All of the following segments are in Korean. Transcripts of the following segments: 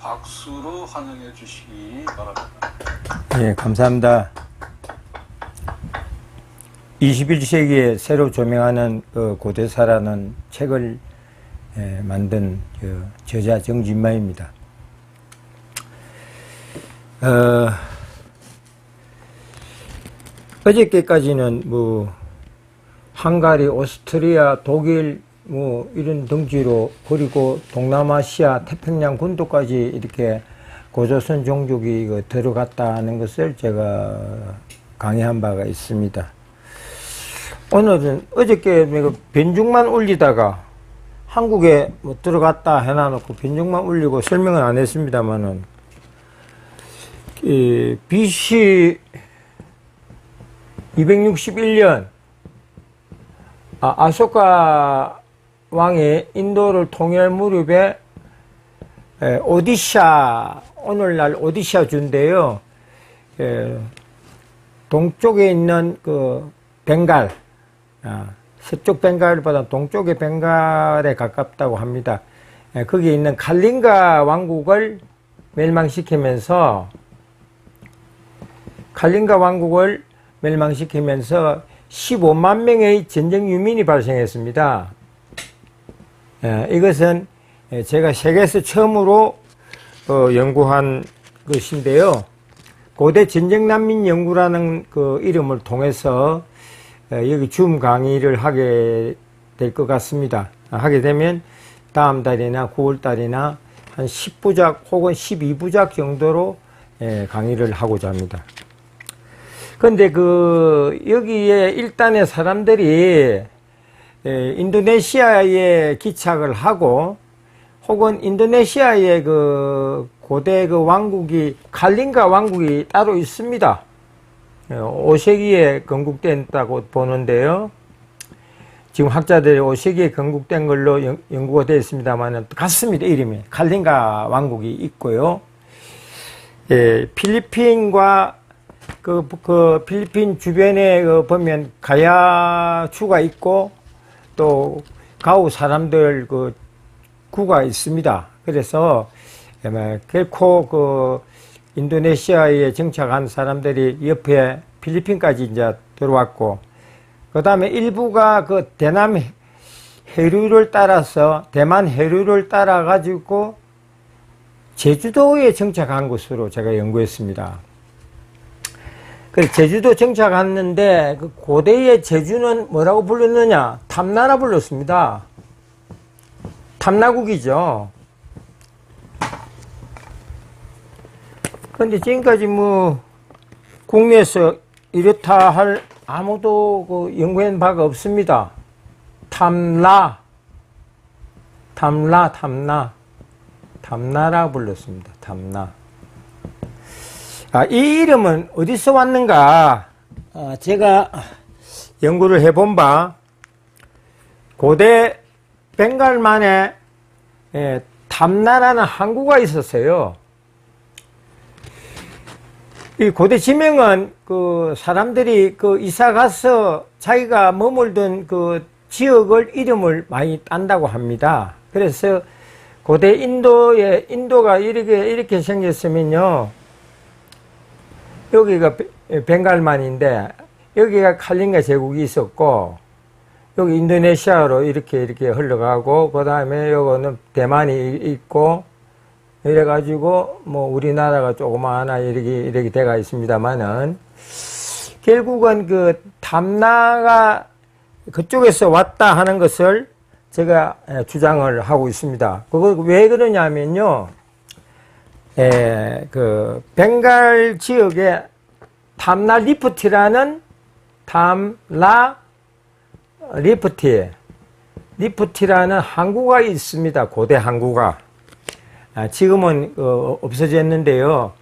박수로 환영해 주시기 바랍니다. 예, 감사합니다. 21세기에 새로 조명하는 고대사라는 책을 만든 저자 정진마입니다. 어저께까지는 헝가리, 오스트리아, 독일 이런 등지로, 그리고 동남아시아 태평양 군도까지 이렇게 고조선 종족이 들어갔다는 것을 제가 강의한 바가 있습니다. 오늘은 어저께 변죽만 올리다가 한국에 들어갔다 해놔놓고 변죽만 올리고 설명은 안 했습니다만은, BC 261년 아소카 왕이 인도를 통일할 무렵에 오디샤, 오늘날 오디샤 주인데요, 동쪽에 있는 벵갈, 서쪽 벵갈보다 동쪽의 벵갈에 가깝다고 합니다. 거기에 있는 칼링가 왕국을 멸망시키면서 15만 명의 전쟁 유민이 발생했습니다. 이것은 제가 세계에서 처음으로 연구한 것인데요. 고대 전쟁난민 연구라는 이름을 통해서 여기 줌 강의를 하게 될 것 같습니다. 하게 되면 다음 달이나 9월 달이나 한 10부작 혹은 12부작 정도로 강의를 하고자 합니다. 근데 여기에 일단의 사람들이 인도네시아에 기착을 하고, 혹은 인도네시아의 고대 왕국이 칼링가 왕국이 따로 있습니다. 5세기에 건국됐다고 보는데요. 지금 학자들이 5세기에 건국된 걸로 연구가 되어 있습니다만 같습니다. 이름이 칼링가 왕국이 있고요. 필리핀과 필리핀 주변에 보면 가야추가 있고, 또 가우 사람들 구가 있습니다. 그래서 결코 인도네시아에 정착한 사람들이 옆에 필리핀까지 이제 들어왔고, 그 다음에 일부가 대남 해류를 따라서, 대만 해류를 따라 가지고 제주도에 정착한 것으로 제가 연구했습니다. 그래서 제주도 정착했는데, 고대의 제주는 뭐라고 불렀느냐? 탐나라 불렀습니다. 탐나국이죠. 그런데 지금까지 국내에서 이렇다 할 아무도 연구한 바가 없습니다. 탐나라 불렀습니다. 탐나. 이 이름은 어디서 왔는가? 제가 연구를 해본 바, 고대 벵갈만에 탐나라는 항구가 있었어요. 이 고대 지명은 사람들이 이사 가서 자기가 머물던 지역을 이름을 많이 딴다고 합니다. 그래서 고대 인도가 이렇게 생겼으면요, 여기가 벵갈만인데, 여기가 칼링가 제국이 있었고, 여기 인도네시아로 이렇게 흘러가고, 그 다음에 요거는 대만이 있고, 이래가지고 우리나라가 조그마하나 이렇게 돼가 있습니다만은, 결국은 탐나가 그쪽에서 왔다 하는 것을 제가 주장을 하고 있습니다. 그거 왜 그러냐면요, 벵갈 지역에 탐나 리프티라는 리프티라는 항구가 있습니다. 고대 항구가. 지금은 없어졌는데요.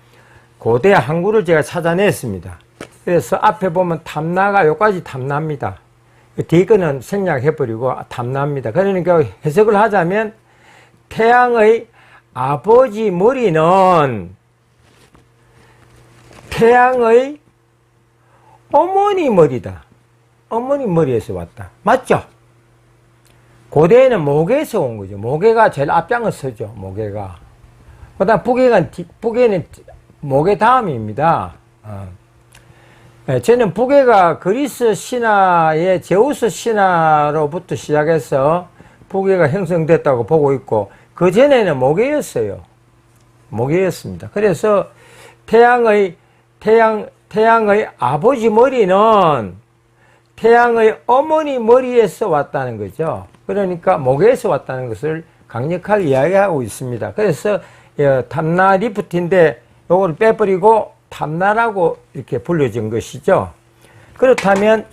고대 항구를 제가 찾아냈습니다. 그래서 앞에 보면 탐나가 여기까지 탐납니다. 뒤에 거는 생략해버리고 탐납니다. 그러니까 해석을 하자면, 태양의 아버지 머리는 태양의 어머니 머리다. 어머니 머리에서 왔다. 맞죠? 고대에는 모계에서 온 거죠. 모계가 제일 앞장을 서죠. 모계가. 그다음 부계는 목의 다음입니다. 저는 부계가 그리스 신화의 제우스 신화로부터 시작해서 부계가 형성됐다고 보고 있고, 그 전에는 목계였어요. 목계였습니다. 그래서 태양의 아버지 머리는 태양의 어머니 머리에서 왔다는 거죠. 그러니까 목에서 왔다는 것을 강력하게 이야기하고 있습니다. 그래서 탐나 리프트인데 요걸 빼버리고 탐나라고 이렇게 불려진 것이죠. 그렇다면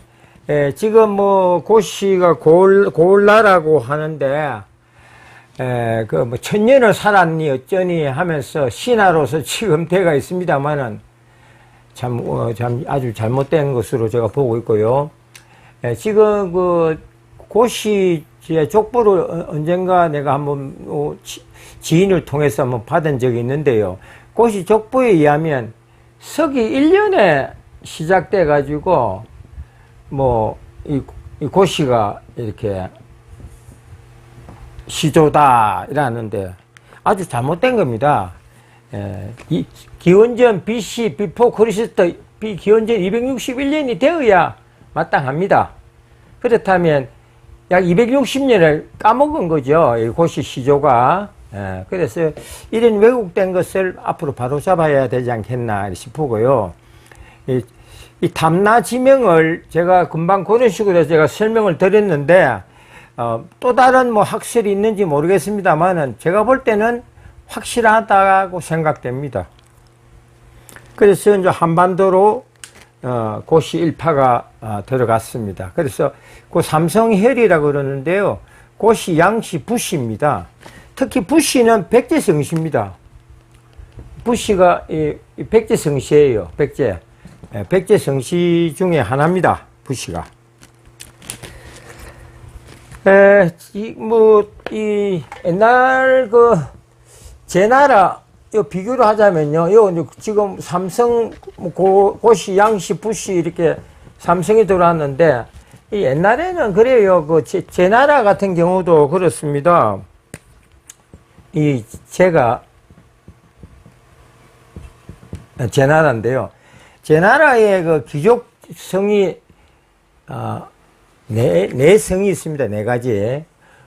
지금 뭐 고씨가 고울나라고 하는데 그 뭐 천년을 살았니 어쩌니 하면서 신하로서 지금 돼가 있습니다만은 참 아주 잘못된 것으로 제가 보고 있고요. 지금 그 고씨의 족보를 언젠가 내가 한번 지인을 통해서 한번 받은 적이 있는데요. 고씨 족보에 의하면 서기 1년에 시작돼 가지고 뭐 이 고씨가 이렇게 시조다 이라는데 아주 잘못된 겁니다. 이 기원전 BC 비포 크리스트 기원전 261년이 되어야 마땅합니다. 그렇다면 약 260년을 까먹은 거죠. 이 고씨 시조가. 그래서 이런 왜곡된 것을 앞으로 바로잡아야 되지 않겠나 싶고요. 이 탐나 지명을 제가 금방 그런 식으로 제가 설명을 드렸는데 또 다른 뭐 학설이 있는지 모르겠습니다만은 제가 볼 때는 확실하다고 생각됩니다. 그래서 이제 한반도로 고씨 일파가 들어갔습니다. 그래서 그 삼성혈이라고 그러는데요. 고씨, 양씨, 부씨입니다. 특히 부씨는 백제 성씨입니다. 부씨가 이 백제 성씨예요. 백제 성씨 중에 하나입니다. 부씨가. 이 옛날 제나라 요 비교를 하자면요. 요 지금 삼성 고씨, 양씨, 부씨 이렇게 삼성이 들어왔는데 이 옛날에는 그래요. 제나라 같은 경우도 그렇습니다. 제가 제나라인데요. 제나라의 그 귀족성이 네 성이 있습니다. 네 가지.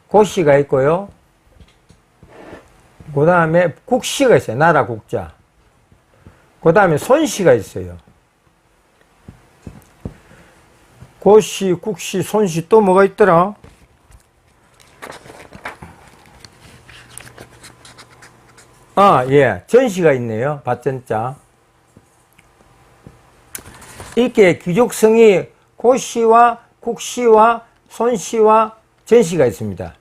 고씨가 있고요. 그 다음에 국씨가 있어요. 나라 국자. 그 다음에 손씨가 있어요. 고씨, 국씨, 손씨 또 뭐가 있더라? 전씨가 있네요. 밭전자. 이렇게 귀족성이 고씨와 국씨와 손씨와 전씨가 있습니다.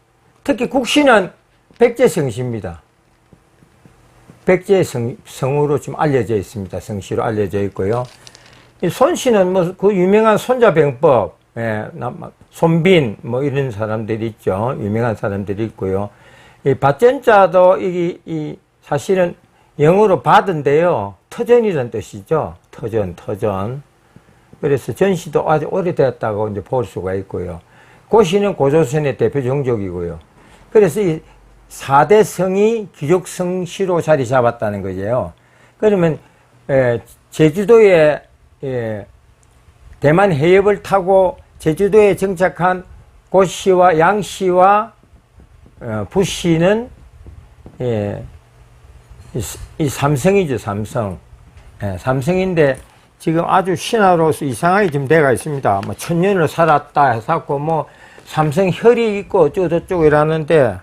특히 국씨는 백제성씨입니다. 백제성으로 좀 알려져 있습니다. 성씨로 알려져 있고요. 이 손씨는 뭐 그 유명한 손자병법, 손빈 뭐 이런 사람들이 있죠. 유명한 사람들이 있고요. 이 밭전자도 이 사실은 영어로 받은데요. 터전이라는 뜻이죠. 터전. 그래서 전씨도 아주 오래되었다고 이제 볼 수가 있고요. 고씨는 고조선의 대표 종족이고요. 그래서 이 4대 성이 귀족성씨로 자리 잡았다는 거죠. 그러면 제주도에 대만 해협을 타고 제주도에 정착한 고씨와 양씨와 부씨는 이 삼성이죠. 삼성인데 지금 아주 신화로서 이상하게 지금 돼가 있습니다. 뭐 천년을 살았다 해서 뭐 삼성혈이 있고 어쩌고저쩌고 이러는데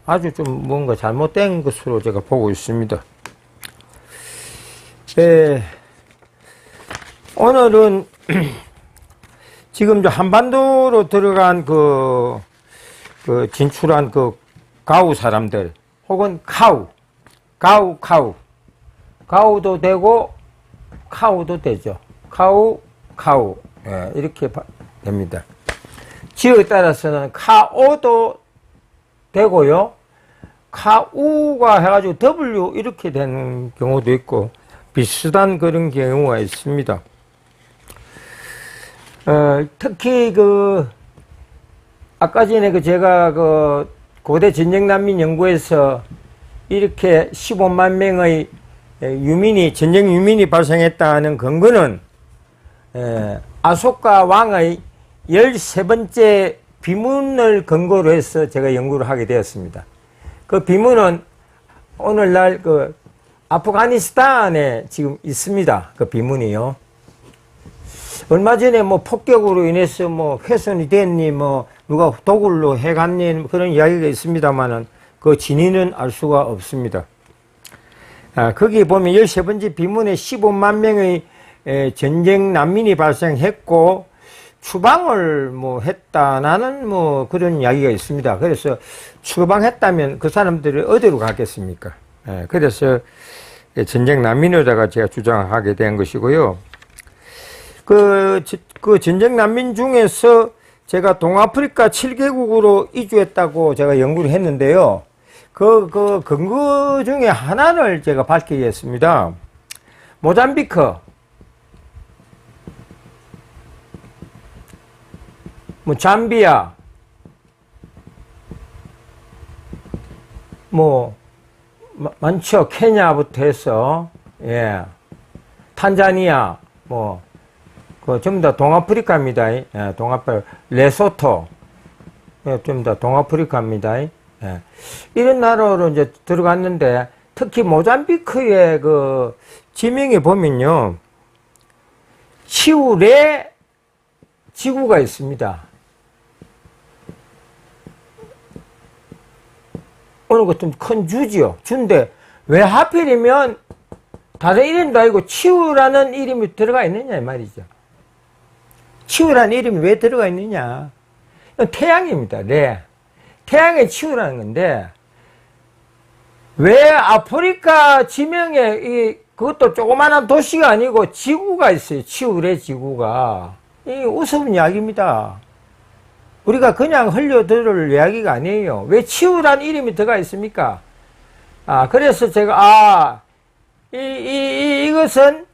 아주 좀 뭔가 잘못된 것으로 제가 보고 있습니다. 오늘은 지금 한반도로 들어간 진출한 가우 사람들 혹은 가우도 되고 카우도 되죠. 카우 이렇게 됩니다. 지역에 따라서는 카오도 되고요. 카우가 해가지고 W 이렇게 되는 경우도 있고 비슷한 그런 경우가 있습니다. 특히 아까 전에 제가 고대 전쟁난민 연구에서 이렇게 15만 명의 전쟁 유민이 발생했다는 근거는 아소카 왕의 13번째 비문을 근거로 해서 제가 연구를 하게 되었습니다. 그 비문은 오늘날 그 아프가니스탄에 지금 있습니다. 그 비문이요. 얼마 전에 뭐 폭격으로 인해서 뭐 훼손이 됐니, 뭐 누가 도굴로 해갔니, 그런 이야기가 있습니다만은 그 진위는 알 수가 없습니다. 거기 보면 13번째 비문에 15만 명의 전쟁 난민이 발생했고, 추방을 뭐 했다라는 뭐 그런 이야기가 있습니다. 그래서 추방했다면 그 사람들이 어디로 갔겠습니까? 그래서 전쟁 난민으로다가 제가 주장하게 된 것이고요. 그 전쟁 난민 중에서 제가 동아프리카 7개국으로 이주했다고 제가 연구를 했는데요. 그 근거 중에 하나를 제가 밝히겠습니다. 모잠비크, 뭐 잠비아, 뭐 많죠. 케냐부터 해서 탄자니아, 뭐 그 전부 다 동아프리카입니다. 동아프리카, 레소토, 전부 다 동아프리카입니다. 이런 나라로 이제 들어갔는데, 특히 모잠비크의 그 지명에 보면요, 치우레 지구가 있습니다. 어느 것좀 큰 주지요. 주인데 왜 하필이면 다른 이름도 아니고 치우라는 이름이 들어가 있느냐 이 말이죠. 치우라는 이름이 왜 들어가 있느냐. 태양입니다. 네. 태양의 치우라는 건데, 왜 아프리카 지명에 그것도 조그마한 도시가 아니고 지구가 있어요. 치우레 지구가. 이 우스운 이야기입니다. 우리가 그냥 흘려들을 이야기가 아니에요. 왜 치우라는 이름이 들어가 있습니까? 그래서 제가, 이것은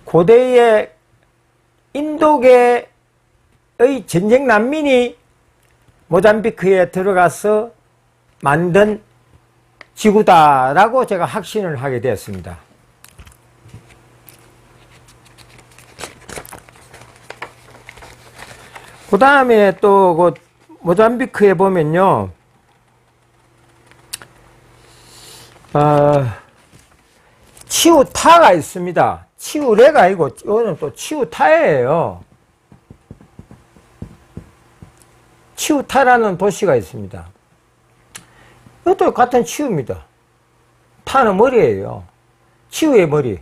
고대의 인도계의 전쟁 난민이 모잠비크에 들어가서 만든 지구다라고 제가 확신을 하게 되었습니다. 그 다음에 또 그 모잠비크에 보면요, 치우타가 있습니다. 치우레가 아니고 이거는 또 치우타예요. 치우타라는 도시가 있습니다. 이것도 같은 치우입니다. 타는 머리예요. 치우의 머리.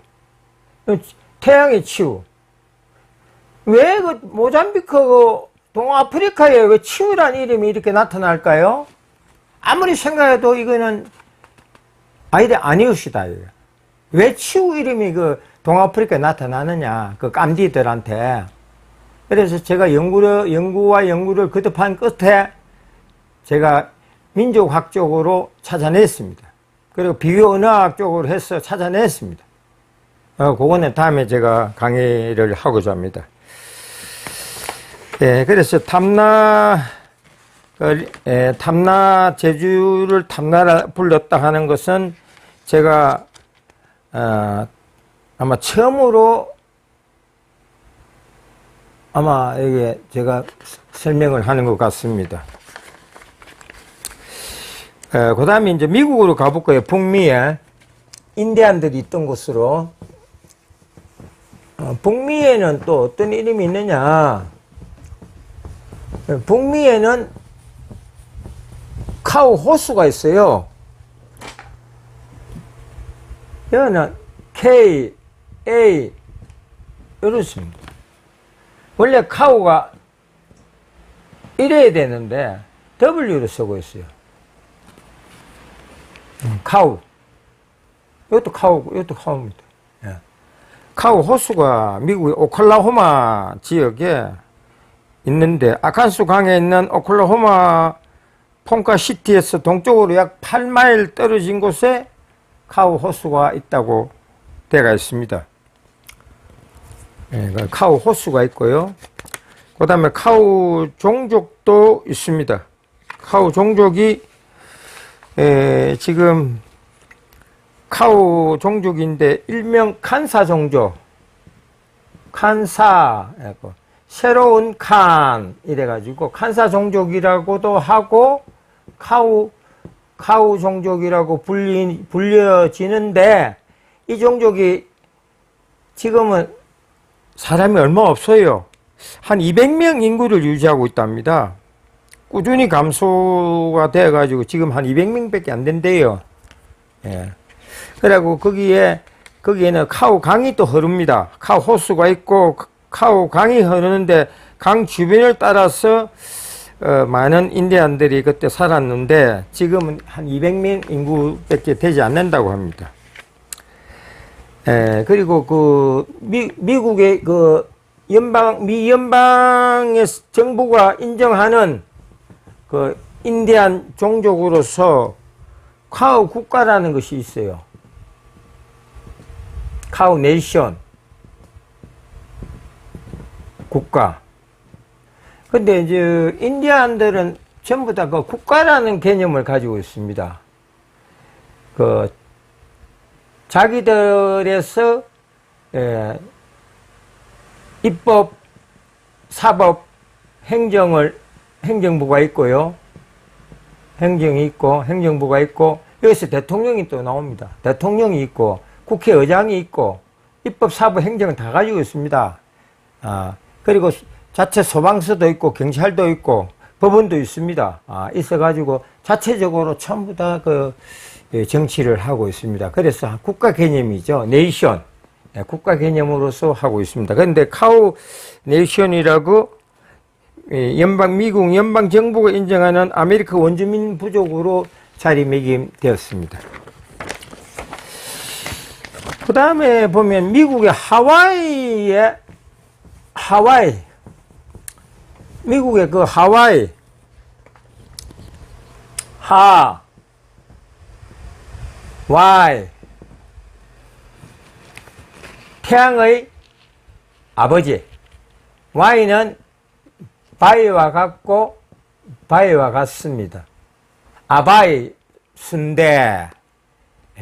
태양의 치우. 왜 그 모잠비크 동아프리카에 왜 치우라는 이름이 이렇게 나타날까요? 아무리 생각해도 이거는 아니옵시다. 왜 치우 이름이 그 동아프리카에 나타나느냐, 그 깜디들한테. 그래서 제가 연구와 연구를 거듭한 끝에 제가 민족학적으로 찾아냈습니다. 그리고 비교 언어학적으로 해서 찾아냈습니다. 그거는 다음에 제가 강의를 하고자 합니다. 그래서 탐나 제주를 탐나라 불렀다 하는 것은 제가 아마 처음으로 이게 제가 설명을 하는 것 같습니다. 그 다음에 이제 미국으로 가볼 거예요. 북미에 인디안들이 있던 곳으로. 북미에는 또 어떤 이름이 있느냐. 북미에는 카우 호수가 있어요. 여기는 K, A, 이렇습니다. 원래 카우가 이래야 되는데 W를 쓰고 있어요. 카우. 이것도 카우고, 이것도 카우입니다. 카우 호수가 미국의 오클라호마 지역에 있는데, 아칸수 강에 있는 오클라호마 폰카시티에서 동쪽으로 약 8마일 떨어진 곳에 카우 호수가 있다고 되어 있습니다. 카우 호수가 있고요. 그 다음에 카우 종족도 있습니다. 카우 종족이 지금 카우 종족인데 일명 칸사 종족, 칸사, 새로운 칸 이래가지고 칸사 종족이라고도 하고 카우 종족이라고 불려지는데, 이 종족이 지금은 사람이 얼마 없어요. 한 200명 인구를 유지하고 있답니다. 꾸준히 감소가 돼가지고 지금 한 200명밖에 안 된대요. 예. 그리고 거기에는 카우 강이 또 흐릅니다. 카우 호수가 있고 카우 강이 흐르는데 강 주변을 따라서 많은 인디안들이 그때 살았는데 지금은 한 200명 인구밖에 되지 않는다고 합니다. 그리고 미국의 미 연방의 정부가 인정하는 인디안 종족으로서 카우 국가라는 것이 있어요. 카우 네이션 국가. 근데 이제 인디안들은 전부 다 국가라는 개념을 가지고 있습니다. 자기들에서 입법, 사법, 행정부가 있고요. 행정이 있고, 행정부가 있고, 여기서 대통령이 또 나옵니다. 대통령이 있고, 국회의장이 있고, 입법, 사법, 행정은 다 가지고 있습니다. 그리고 자체 소방서도 있고, 경찰도 있고, 법원도 있습니다. 있어가지고, 자체적으로 전부 다 정치를 하고 있습니다. 그래서 국가 개념이죠. 네이션. 국가 개념으로서 하고 있습니다. 그런데 카우 네이션이라고 미국 연방정부가 인정하는 아메리카 원주민 부족으로 자리매김되었습니다. 그 다음에 보면 미국의 미국의 하와이, 태양의 아버지. Y는 바위와 같고 바위와 같습니다. 아바이 순대.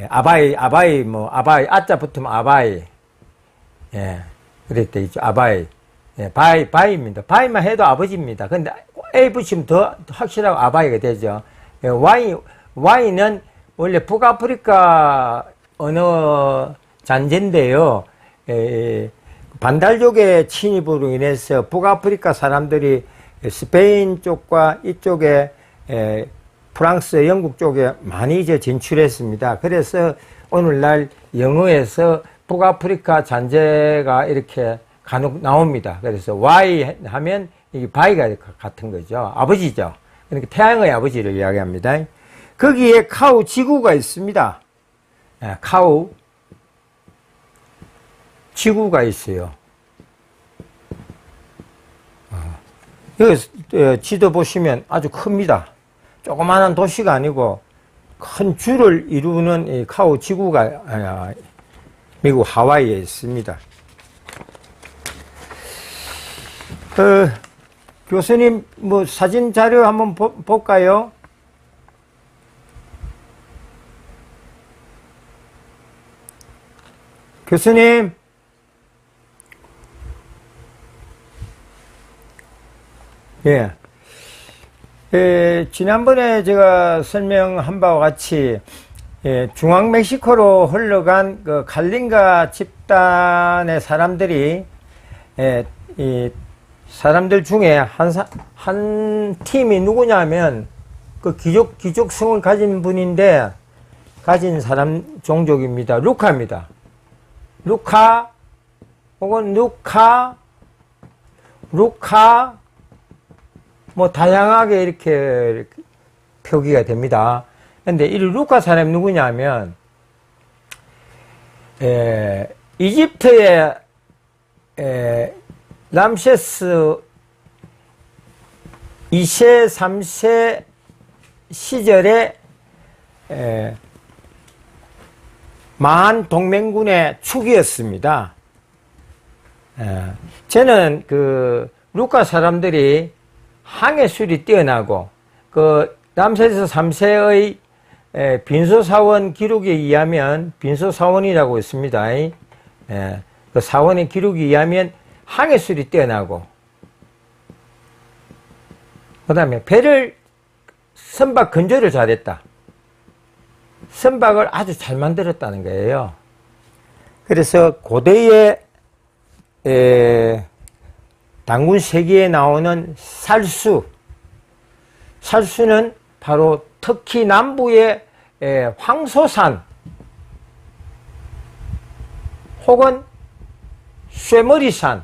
아바이 아자 붙으면 아바이. 그랬대 있죠. 아바이. 바위입니다. 바위만 해도 아버지입니다. 근데 A 붙이면 더 확실하고 아바이가 되죠. Y는 원래 북아프리카 언어 잔재인데요. 반달족의 침입으로 인해서 북아프리카 사람들이 스페인 쪽과 이쪽에 프랑스, 영국 쪽에 많이 이제 진출했습니다. 그래서 오늘날 영어에서 북아프리카 잔재가 이렇게 간혹 나옵니다. 그래서 Y 하면 이게 바위가 같은 거죠. 아버지죠. 그러니까 태양의 아버지를 이야기합니다. 거기에 카우 지구가 있습니다. 카우 지구가 있어요. 여기 지도 보시면 아주 큽니다. 조그마한 도시가 아니고 큰 줄을 이루는 이 카우 지구가 미국 하와이에 있습니다. 교수님 사진 자료 한번 볼까요? 교수님. 지난번에 제가 설명한 바와 같이 중앙 멕시코로 흘러간 칼린가 집단의 사람들이 이 사람들 중에 한 팀이 누구냐면 귀족성을 가진 분인데 가진 사람 종족입니다. 루카입니다. 루카 혹은 루카 다양하게 이렇게 표기가 됩니다. 근데 이 루카 사람이 누구냐면 이집트의 람세스 2세, 3세 시절에 마한 동맹군의 축이었습니다. 저는 루카 사람들이 항해술이 뛰어나고 람세스 3세의 빈소사원 기록에 의하면, 빈소사원이라고 있습니다. 그 사원의 기록에 의하면 항해술이 뛰어나고, 그 다음에 배를 선박 건조를 잘했다. 선박을 아주 잘 만들었다는 거예요. 그래서 고대의 단군 세기에 나오는 살수는 바로 터키 남부의 황소산 혹은 쇠머리산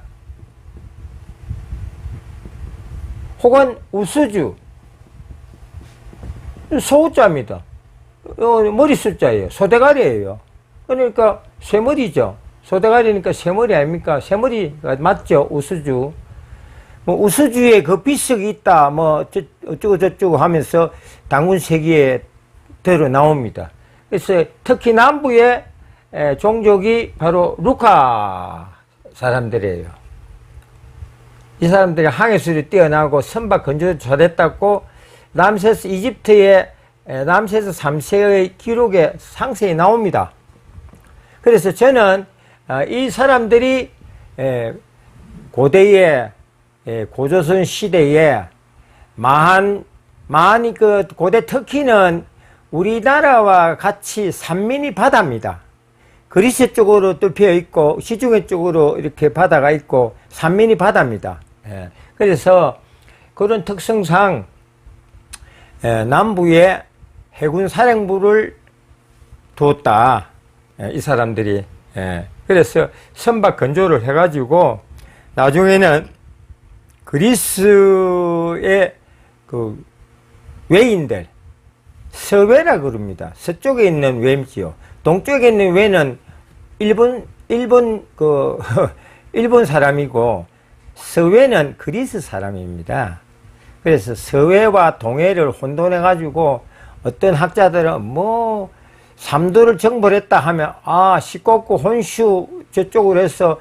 혹은 우수주, 소자입니다. 머리 숫자예요. 소대가리예요. 그러니까 쇠머리죠. 소대가리니까 쇠머리 아닙니까? 쇠머리가 맞죠. 우수주. 뭐 우수주에 그 비석이 있다. 뭐 어쩌고 저쩌고 하면서 단군 세기에 들어 나옵니다. 그래서 특히 남부의 종족이 바로 루카 사람들이에요. 이 사람들이 항해술이 뛰어나고 선박 건조도 잘했다고 람세스 이집트의 람세스 3세의 기록에 상세히 나옵니다. 그래서 저는 이 사람들이 고대의 고조선 시대에 많이 그 고대 터키는 우리나라와 같이 산민이 바다입니다. 그리스 쪽으로 뚫혀 있고 시중해 쪽으로 이렇게 바다가 있고 산민이 바다입니다. 그래서 그런 특성상 남부에 해군 사령부를 두었다. 이 사람들이. 그래서 선박 건조를 해가지고 나중에는 그리스의 그 외인들, 서외라 그럽니다. 서쪽에 있는 외지요. 동쪽에 있는 외는 일본 사람이고 서외는 그리스 사람입니다. 그래서 서외와 동해를 혼돈해가지고 어떤 학자들은 뭐 삼도를 정벌했다 하면 시코쿠 혼슈 저쪽으로 해서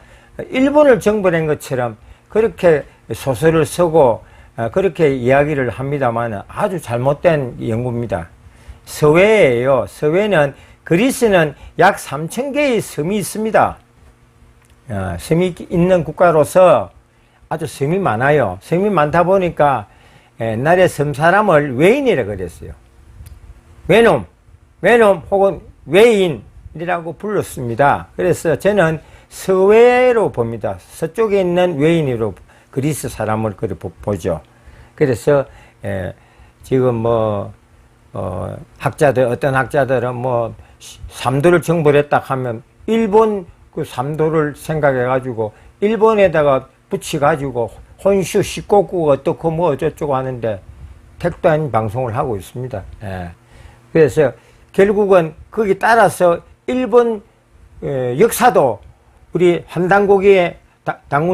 일본을 정벌한 것처럼 그렇게 소설을 쓰고 그렇게 이야기를 합니다만 아주 잘못된 연구입니다. 서외예요. 서외는 그리스는 약 3,000개의 섬이 있습니다. 섬이 있는 국가로서 아주 섬이 많아요. 섬이 많다 보니까 옛날에 섬 사람을 외인이라고 그랬어요. 외놈 혹은 외인이라고 불렀습니다. 그래서 저는 서외로 봅니다. 서쪽에 있는 외인으로 그리스 사람을 그래 보죠. 그래서 지금 어떤 학자들은 삼도를 정벌했다 하면 일본 그 삼도를 생각해 가지고 일본에다가 붙여 가지고 혼슈 시코쿠가 어떻고 뭐 어쩌고 하는데 택도 아닌 방송을 하고 있습니다. 그래서 결국은 거기 따라서 일본 역사도 우리 한단고기의 당군